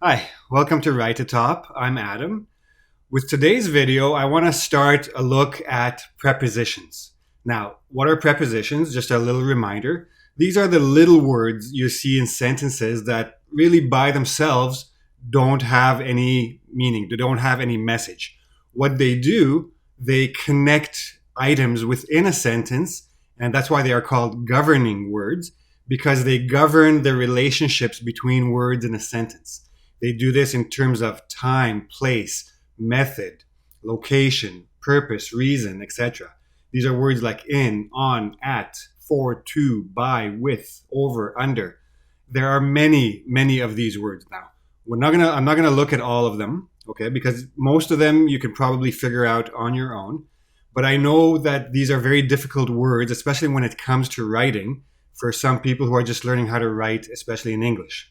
Hi, welcome to Right to Top. I'm Adam. With today's video, I want to start a look at prepositions. Now, what are prepositions? Just a little reminder. These are the little words you see in sentences that really by themselves don't have any meaning. They don't have any message. What they do, they connect items within a sentence, and that's why they are called governing words, because they govern the relationships between words in a sentence. They do this in terms of time, place, method, location, purpose, reason, etc. These are words like in, on, at, for, to, by, with, over, under. There are many of these words now. I'm not gonna look at all of them, okay? Because most of them you can probably figure out on your own. But I know that these are very difficult words, especially when it comes to writing, for some people who are just learning how to write, especially in English.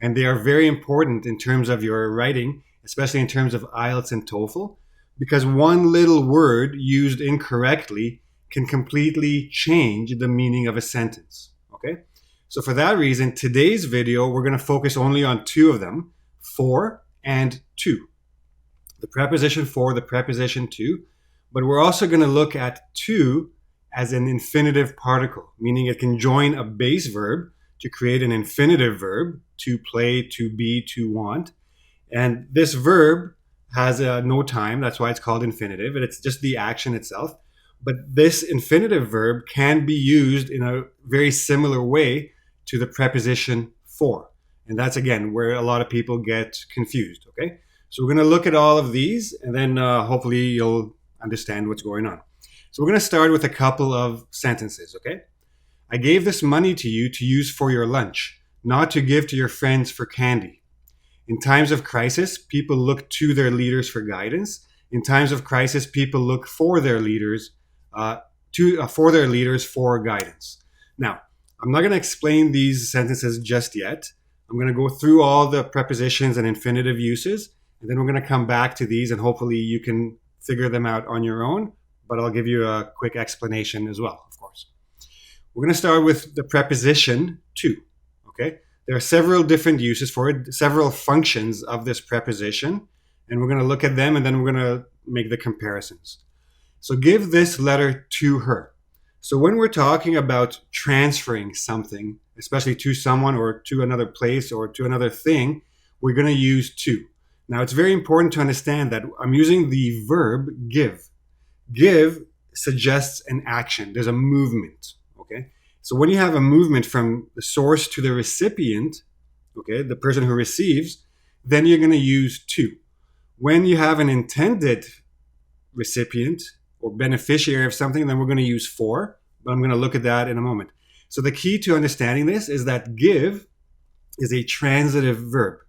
And they are very important in terms of your writing, especially in terms of IELTS and TOEFL, because one little word used incorrectly can completely change the meaning of a sentence, okay? So for that reason, today's video, we're going to focus only on two of them, for and to. The preposition for, the preposition to, but we're also going to look at to as an infinitive particle, meaning it can join a base verb to create an infinitive verb, to play, to be, to want. And this verb has no time, that's why it's called infinitive, and it's just the action itself. But this infinitive verb can be used in a very similar way to the preposition for. And that's, again, where a lot of people get confused, okay? So we're going to look at all of these, and then hopefully you'll understand what's going on. So we're going to start with a couple of sentences, okay? I gave this money to you to use for your lunch, not to give to your friends for candy. In times of crisis, people look to their leaders for guidance. In times of crisis, people look for their leaders for guidance. Now, I'm not going to explain these sentences just yet. I'm going to go through all the prepositions and infinitive uses, and then we're going to come back to these, and hopefully you can figure them out on your own, but I'll give you a quick explanation as well, of course. We're going to start with the preposition to, okay? There are several different uses for it, several functions of this preposition, and we're going to look at them, and then we're going to make the comparisons. So give this letter to her. So when we're talking about transferring something, especially to someone or to another place or to another thing, we're going to use to. Now, it's very important to understand that I'm using the verb give. Give suggests an action. There's a movement. Okay, so when you have a movement from the source to the recipient, okay, the person who receives, then you're going to use to. When you have an intended recipient or beneficiary of something, then we're going to use for, but I'm going to look at that in a moment. So the key to understanding this is that give is a transitive verb.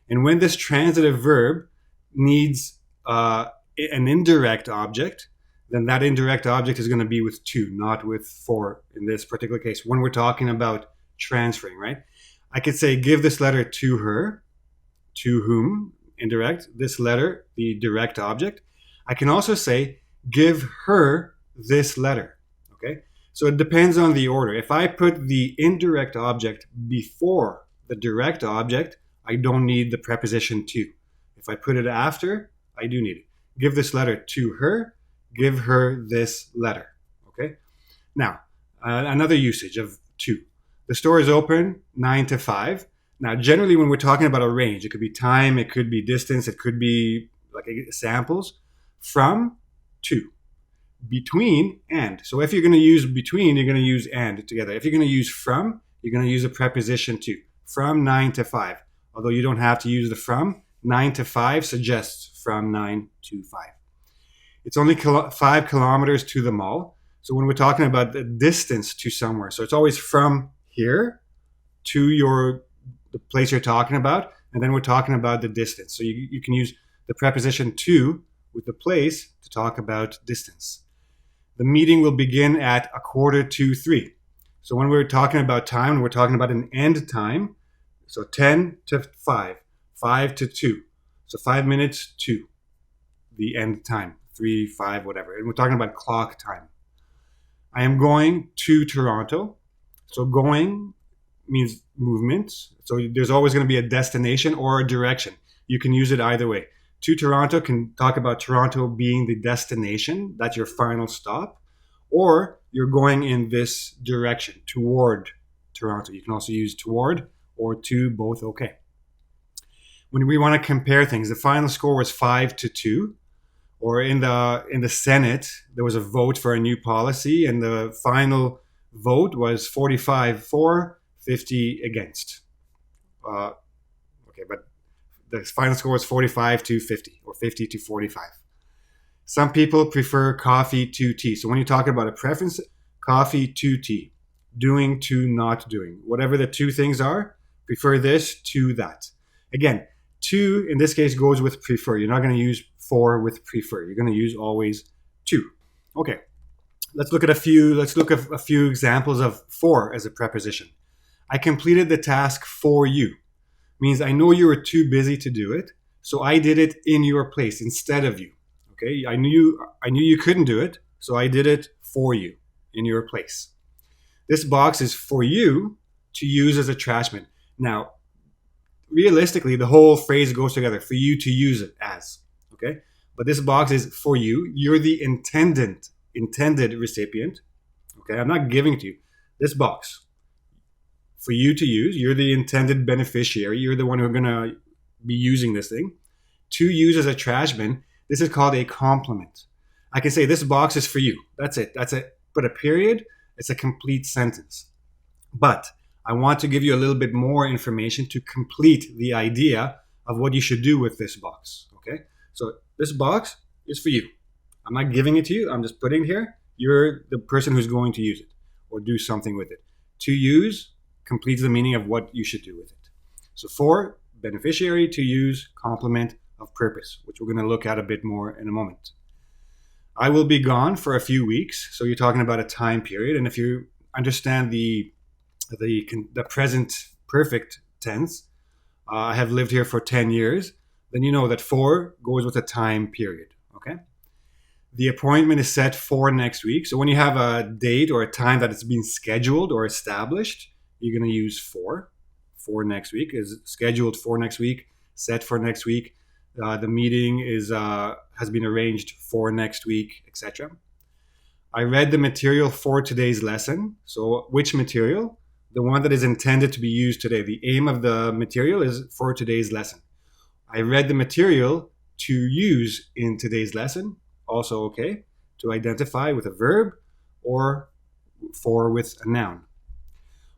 And when this transitive verb needs an indirect object, then that indirect object is going to be with to, not with for in this particular case, when we're talking about transferring, right? I could say, give this letter to her, to whom, indirect, this letter, the direct object. I can also say, give her this letter, okay? So it depends on the order. If I put the indirect object before the direct object, I don't need the preposition to. If I put it after, I do need it. Give this letter to her, give her this letter, okay? Now, another usage of to. The store is open 9 to 5. Now, generally when we're talking about a range, it could be time, it could be distance, it could be like samples. From, to. Between, and. So if you're going to use between, you're going to use and together. If you're going to use from, you're going to use a preposition to. From 9 to 5. Although you don't have to use the from, 9 to 5 suggests from 9 to 5. It's only 5 kilometers to the mall. So when we're talking about the distance to somewhere, so it's always from here to the place you're talking about, and then we're talking about the distance. So you can use the preposition to with the place to talk about distance. The meeting will begin at 2:45. So when we're talking about time, we're talking about an end time. So 10 to 5, 5 to 2. So 5 minutes to the end time. 3, 5, whatever. And we're talking about clock time. I am going to Toronto. So going means movement. So there's always going to be a destination or a direction. You can use it either way. To Toronto can talk about Toronto being the destination. That's your final stop. Or you're going in this direction, toward Toronto. You can also use toward or to, both okay. When we want to compare things, the final score was 5-2. Or in the Senate, there was a vote for a new policy, and the final vote was 45 for, 50 against. Okay, but the final score was 45-50 or 50-45. Some people prefer coffee to tea. So when you talk about a preference, coffee to tea, doing to not doing, whatever the two things are, prefer this to that. Again, to in this case goes with prefer. You're not going to use for with prefer. You're going to use always to. Okay, let's look at a few examples of for as a preposition. I completed the task for you. Means I know you were too busy to do it, so I did it in your place instead of you. Okay, I knew you couldn't do it, so I did it for you in your place. This box is for you to use as a attachment. Now, realistically, the whole phrase goes together, for you to use it as. Okay, but this box is for you. You're the intended recipient. Okay, I'm not giving it to you. This box for you to use. You're the intended beneficiary. You're the one who's going to be using this thing. To use as a trash bin. This is called a complement. I can say this box is for you. That's it. Put a period. It's a complete sentence. But I want to give you a little bit more information to complete the idea of what you should do with this box. Okay? So this box is for you. I'm not giving it to you. I'm just putting it here. You're the person who's going to use it or do something with it. To use completes the meaning of what you should do with it. So for, beneficiary, to use, complement of purpose, which we're going to look at a bit more in a moment. I will be gone for a few weeks. So you're talking about a time period. And if you understand the present perfect tense, I have lived here for 10 years, then you know that for goes with a time period. Okay. The appointment is set for next week. So when you have a date or a time that it's been scheduled or established, you're going to use for next week is scheduled for next week, set for next week. The meeting has been arranged for next week, etc. I read the material for today's lesson. So which material? The one that is intended to be used today. The aim of the material is for today's lesson. I read the material to use in today's lesson. Also okay. To identify with a verb or for with a noun.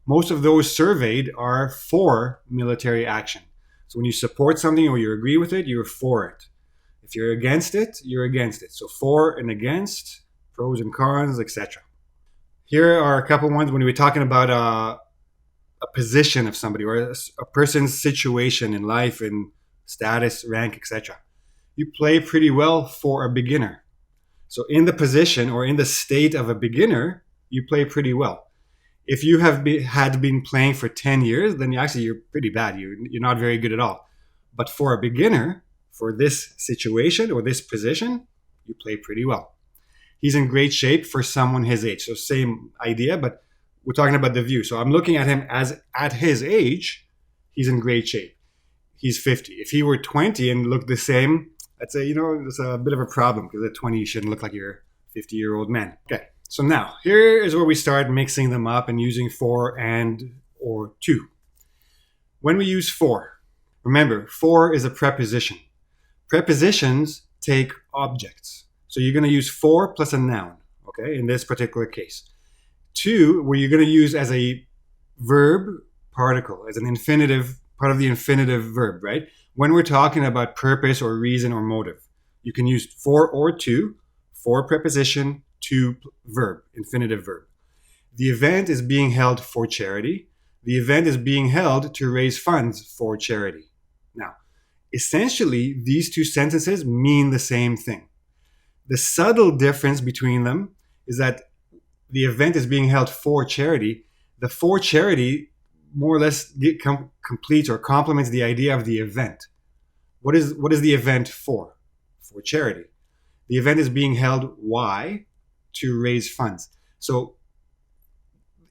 Most of those surveyed are for military action. So when you support something or you agree with it, you're for it. If you're against it, you're against it. So for and against, pros and cons, etc. Here are a couple ones when we're talking about a position of somebody or a person's situation in life and status, rank, etc. You play pretty well for a beginner. So in the position or in the state of a beginner, you play pretty well. If you had been playing for 10 years, then you're pretty bad. You're not very good at all. But for a beginner, for this situation or this position, you play pretty well. He's in great shape for someone his age. So same idea, but we're talking about the view. So I'm looking at him as at his age, he's in great shape. He's 50. If he were 20 and looked the same, I'd say, it's a bit of a problem because at 20, you shouldn't look like you're a 50-year-old man. Okay. So now, here is where we start mixing them up and using for and or to. When we use for, remember, for is a preposition. Prepositions take objects. So you're going to use for plus a noun, okay, in this particular case. To, where you're going to use as a verb particle, as an infinitive, part of the infinitive verb, right? When we're talking about purpose or reason or motive, you can use for or to, for preposition, to verb, infinitive verb. The event is being held for charity. The event is being held to raise funds for charity. Now, essentially, these two sentences mean the same thing. The subtle difference between them is that the event is being held for charity. The for charity more or less completes or complements the idea of the event. What is the event for? For charity. The event is being held, why? To raise funds. So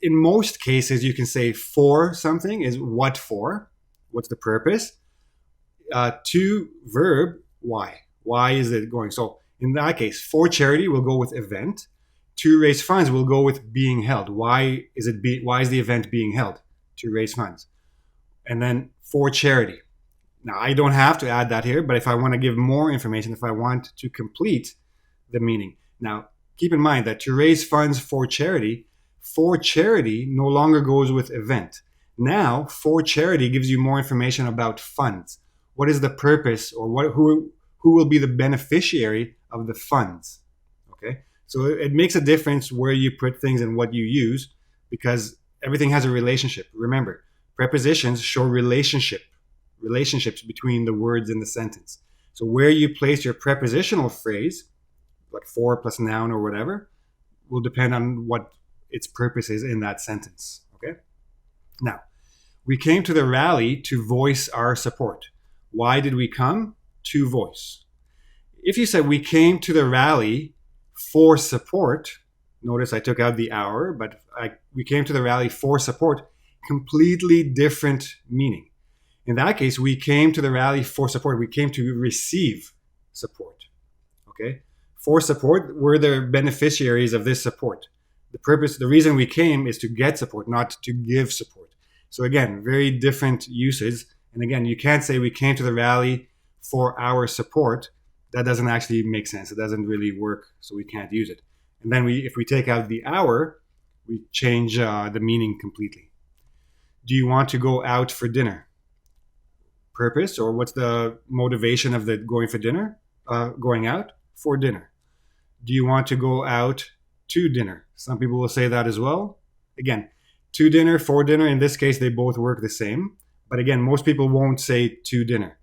in most cases, you can say for something is what for, what's the purpose. To verb, why. Why is it going? So in that case, for charity, we'll go with event. To raise funds, we'll go with being held. Why is the event being held? To raise funds. And then for charity. Now, I don't have to add that here, but if I want to give more information, if I want to complete the meaning. Now, keep in mind that to raise funds for charity no longer goes with event. Now, for charity gives you more information about funds. What is the purpose, or who will be the beneficiary of the funds? Okay, so it makes a difference where you put things and what you use, because everything has a relationship. Remember, prepositions show relationships between the words in the sentence. So where you place your prepositional phrase, like for plus noun or whatever, will depend on what its purpose is in that sentence. Okay. Now, we came to the rally to voice our support. Why did we come? To voice. If you said we came to the rally for support, notice I took out the our, but we came to the rally for support, completely different meaning. In that case, we came to the rally for support. We came to receive support. Okay? For support, we're the beneficiaries of this support. The reason we came is to get support, not to give support. So again, very different uses. And again, you can't say we came to the rally for our support. That doesn't actually make sense. It doesn't really work, so we can't use it. And then if we take out the our, we change the meaning completely. Do you want to go out for dinner? Purpose, or what's the motivation of the going for dinner? Going out for dinner. Do you want to go out to dinner? Some people will say that as well. Again, to dinner, for dinner, in this case, they both work the same. But again, most people won't say to dinner.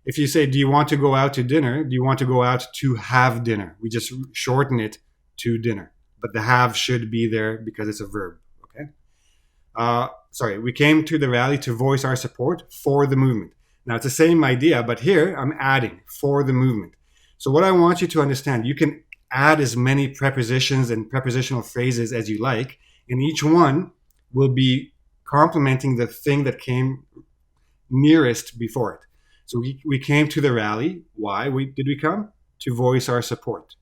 If you say, do you want to go out to dinner? Do you want to go out to have dinner? We just shorten it to dinner. But the have should be there because it's a verb. Okay. We came to the rally to voice our support for the movement. Now, it's the same idea, but here I'm adding for the movement. So what I want you to understand, you can add as many prepositions and prepositional phrases as you like, and each one will be complementing the thing that came nearest before it. So we came to the rally. Why did we come? To voice our support.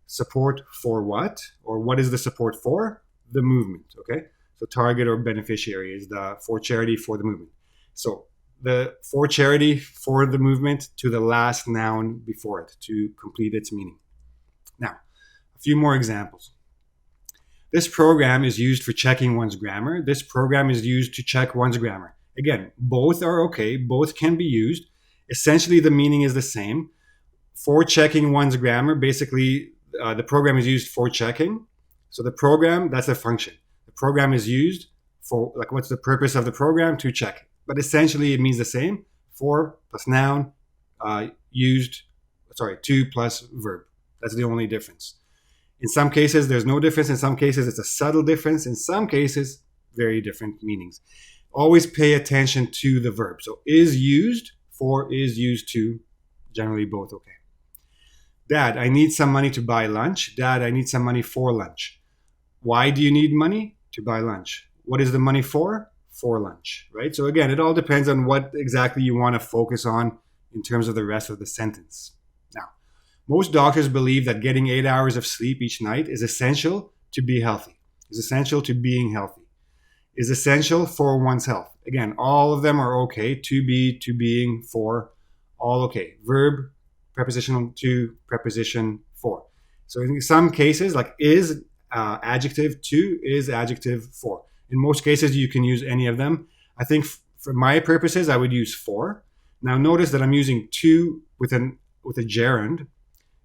Support for what? Or what is the support for? The movement, okay? So target or beneficiary is the for charity for the movement. So the for charity for the movement to the last noun before it to complete its meaning. Now, a few more examples. This program is used for checking one's grammar. This program is used to check one's grammar. Again, both are okay. Both can be used. Essentially, the meaning is the same. For checking one's grammar, basically, the program is used for checking. So the program, that's a function. The program is used for, like, what's the purpose of the program? To check. But essentially, it means the same. For plus noun, to plus verb. That's the only difference. In some cases, there's no difference. In some cases, it's a subtle difference. In some cases, very different meanings. Always pay attention to the verb. So is used, for is used to, generally both okay. Dad, I need some money to buy lunch. Dad, I need some money for lunch. Why do you need money? To buy lunch. What is the money for? For lunch, right? So again, it all depends on what exactly you want to focus on in terms of the rest of the sentence. Now, most doctors believe that getting 8 hours of sleep each night is essential to be healthy, is essential to being healthy, is essential for one's health. Again, all of them are okay. To be, to being, for, all okay. Verb, prepositional to, preposition for. So in some cases, like is adjective to, is adjective for. In most cases, you can use any of them. I think for my purposes, I would use for. Now notice that I'm using to with a gerund,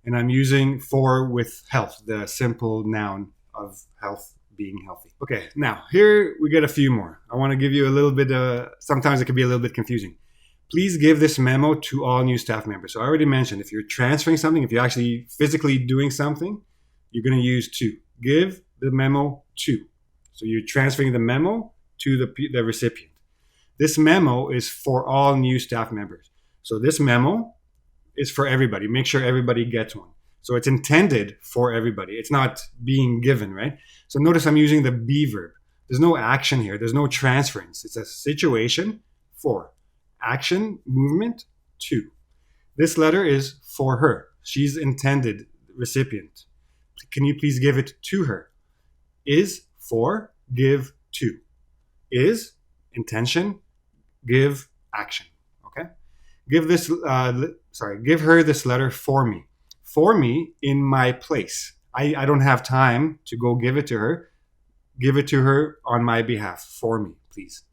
and I'm using for with health, the simple noun of health, being healthy. Okay, now here we get a few more. I want to give you a little bit, sometimes it can be a little bit confusing. Please give this memo to all new staff members. So I already mentioned, if you're transferring something, if you're actually physically doing something, you're going to use to. Give the memo to. So you're transferring the memo to the recipient. This memo is for all new staff members. So this memo is for everybody. Make sure everybody gets one. So it's intended for everybody. It's not being given, right? So notice I'm using the be verb. There's no action here. There's no transference. It's a situation for. Action, movement, to. This letter is for her. She's intended recipient. Can you please give it to her? Is for, give to. Is intention, give action. Okay? Give her this letter for me. For me in my place. I don't have time to go give it to her. Give it to her on my behalf. For me, please.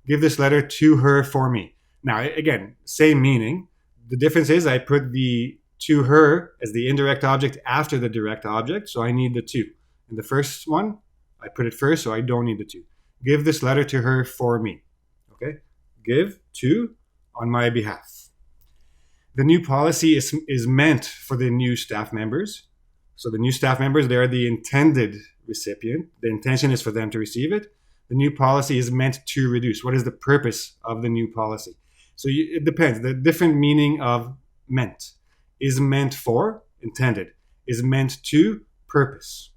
Give this letter to her for me. Now, again, same meaning. The difference is I put the to her as the indirect object after the direct object, so I need the to. In the first one, I put it first, so I don't need the to. Give this letter to her for me. Okay? Give to on my behalf. The new policy is meant for the new staff members. So the new staff members, they're the intended recipient. The intention is for them to receive it. The new policy is meant to reduce. What is the purpose of the new policy? So it depends. The different meaning of meant is meant for, intended, is meant to, purpose.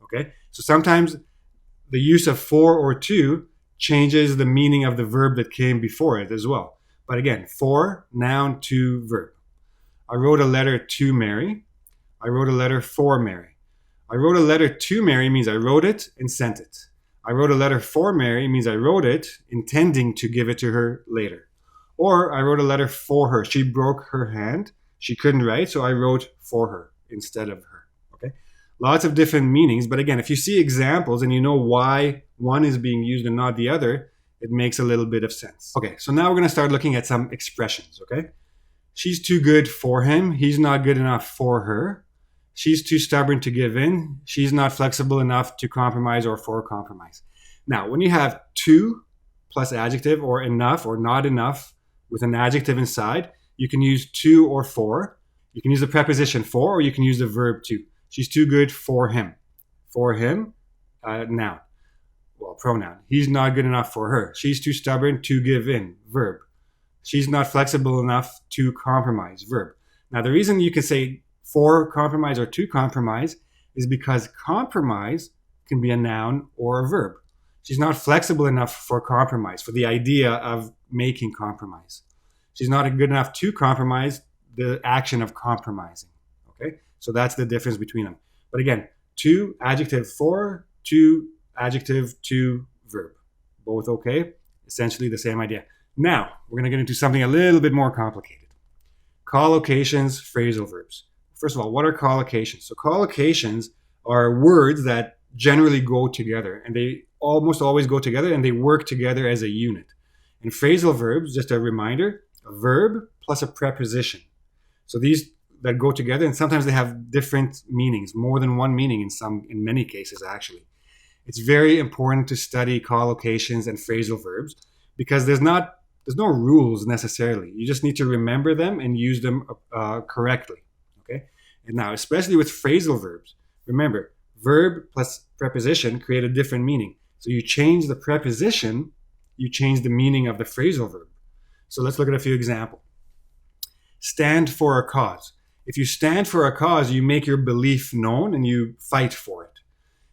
Okay? So sometimes the use of for or to changes the meaning of the verb that came before it as well. But again, for, noun, to, verb. I wrote a letter to Mary. I wrote a letter for Mary. I wrote a letter to Mary means I wrote it and sent it. I wrote a letter for Mary means I wrote it intending to give it to her later. Or I wrote a letter for her. She broke her hand. She couldn't write, so I wrote for her instead of her. Okay? Lots of different meanings, but again, if you see examples and you know why one is being used and not the other, it makes a little bit of sense. Okay, so now we're going to start looking at some expressions, okay? She's too good for him. He's not good enough for her. She's too stubborn to give in. She's not flexible enough to compromise or for compromise. Now, when you have to plus adjective or enough or not enough with an adjective inside, you can use to or for. You can use the preposition for, or you can use the verb to. She's too good for him. For him, noun. Well, pronoun. He's not good enough for her. She's too stubborn to give in. Verb. She's not flexible enough to compromise. Verb. Now, the reason you can say for compromise or to compromise is because compromise can be a noun or a verb. She's not flexible enough for compromise, for the idea of making compromise. She's not good enough to compromise the action of compromising. Okay? So that's the difference between them. But again, to, adjective, for, to, adjective, to, verb. Both okay? Essentially the same idea. Now, we're going to get into something a little bit more complicated. Collocations, phrasal verbs. First of all, what are collocations? So collocations are words that generally go together, and they almost always go together, and they work together as a unit. And phrasal verbs, just a reminder, a verb plus a preposition. So these that go together, and sometimes they have different meanings, more than one meaning in many cases actually. It's very important to study collocations and phrasal verbs because there's no rules necessarily. You just need to remember them and use them correctly. Okay? And now, especially with phrasal verbs, remember, verb plus preposition create a different meaning. So you change the preposition, you change the meaning of the phrasal verb. So let's look at a few examples. Stand for a cause. If you stand for a cause, you make your belief known and you fight for it.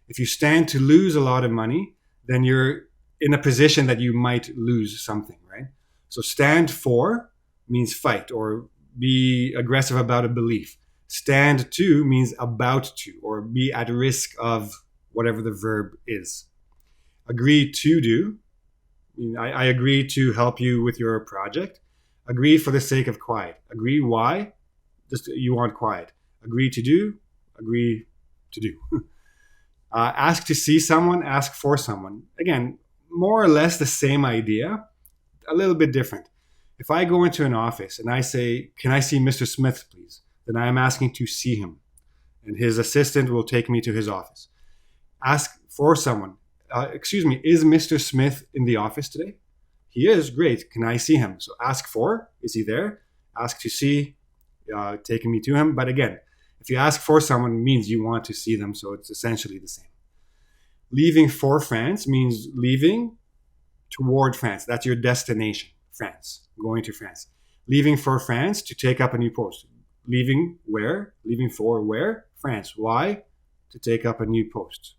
If you stand to lose a lot of money, then you're in a position that you might lose something, right? So stand for means fight or be aggressive about a belief. Stand to means about to or be at risk of whatever the verb is. Agree to do. I agree to help you with your project. Agree for the sake of quiet. Agree why? Just you want quiet. Agree to do. Agree to do. Ask to see someone. Ask for someone. Again, more or less the same idea, a little bit different. If I go into an office and I say, "Can I see Mr. Smith, please?" then I am asking to see him, and his assistant will take me to his office. Ask for someone. Excuse me, is Mr. Smith in the office today? He is. Great. Can I see him? So ask for, is he there? Ask to see, taking me to him. But again, if you ask for someone, it means you want to see them. So it's essentially the same. Leaving for France means leaving toward France. That's your destination, France, going to France. Leaving for France to take up a new post. Leaving where? Leaving for where? France. Why? To take up a new post.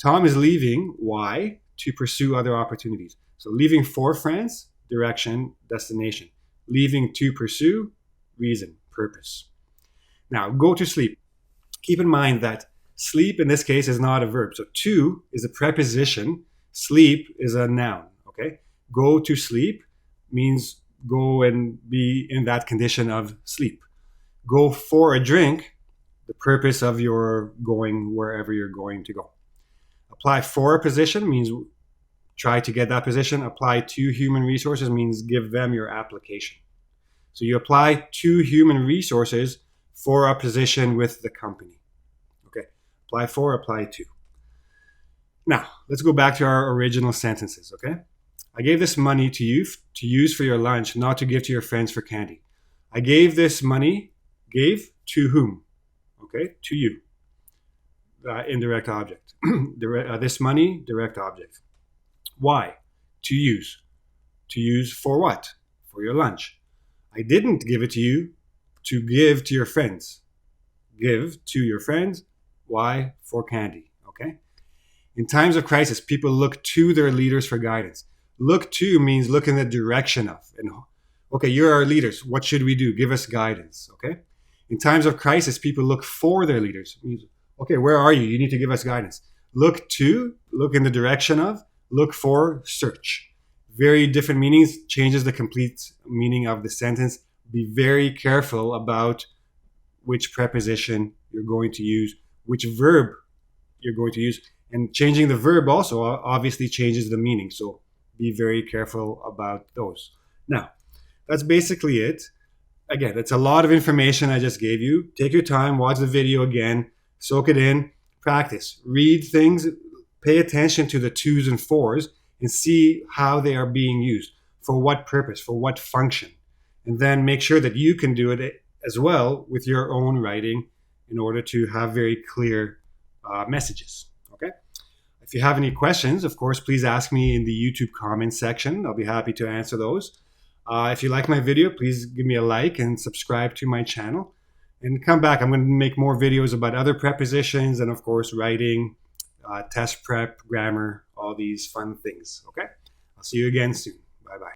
Tom is leaving, why? To pursue other opportunities. So leaving for France, direction, destination. Leaving to pursue, reason, purpose. Now, go to sleep. Keep in mind that sleep in this case is not a verb. So to is a preposition. Sleep is a noun, okay? Go to sleep means go and be in that condition of sleep. Go for a drink, the purpose of your going wherever you're going to go. Apply for a position means try to get that position. Apply to human resources means give them your application. So you apply to human resources for a position with the company. Okay, apply for, apply to. Now, let's go back to our original sentences, okay? I gave this money to you to use for your lunch, not to give to your friends for candy. I gave this money, gave to whom? Okay, to you. Indirect object. This money, direct object. Why? To use. To use for what? For your lunch. I didn't give it to you to give to your friends. Give to your friends. Why? For candy. Okay? In times of crisis, people look to their leaders for guidance. Look to means look in the direction of. And okay, you're our leaders. What should we do? Give us guidance. Okay? In times of crisis, people look for their leaders. It means, okay, where are you? You need to give us guidance. Look to, look in the direction of, look for, search. Very different meanings, changes the complete meaning of the sentence. Be very careful about which preposition you're going to use, which verb you're going to use. And changing the verb also obviously changes the meaning. So be very careful about those. Now, that's basically it. Again, it's a lot of information I just gave you. Take your time, watch the video again, soak it in, practice. Read things, pay attention to the twos and fours, and see how they are being used, for what purpose, for what function. And then make sure that you can do it as well with your own writing in order to have very clear messages. Okay? If you have any questions, of course, please ask me in the YouTube comments section. I'll be happy to answer those. If you like my video, please give me a like and subscribe to my channel. And come back. I'm going to make more videos about other prepositions and, of course, writing, test prep, grammar, all these fun things. Okay? I'll see you again soon. Bye-bye.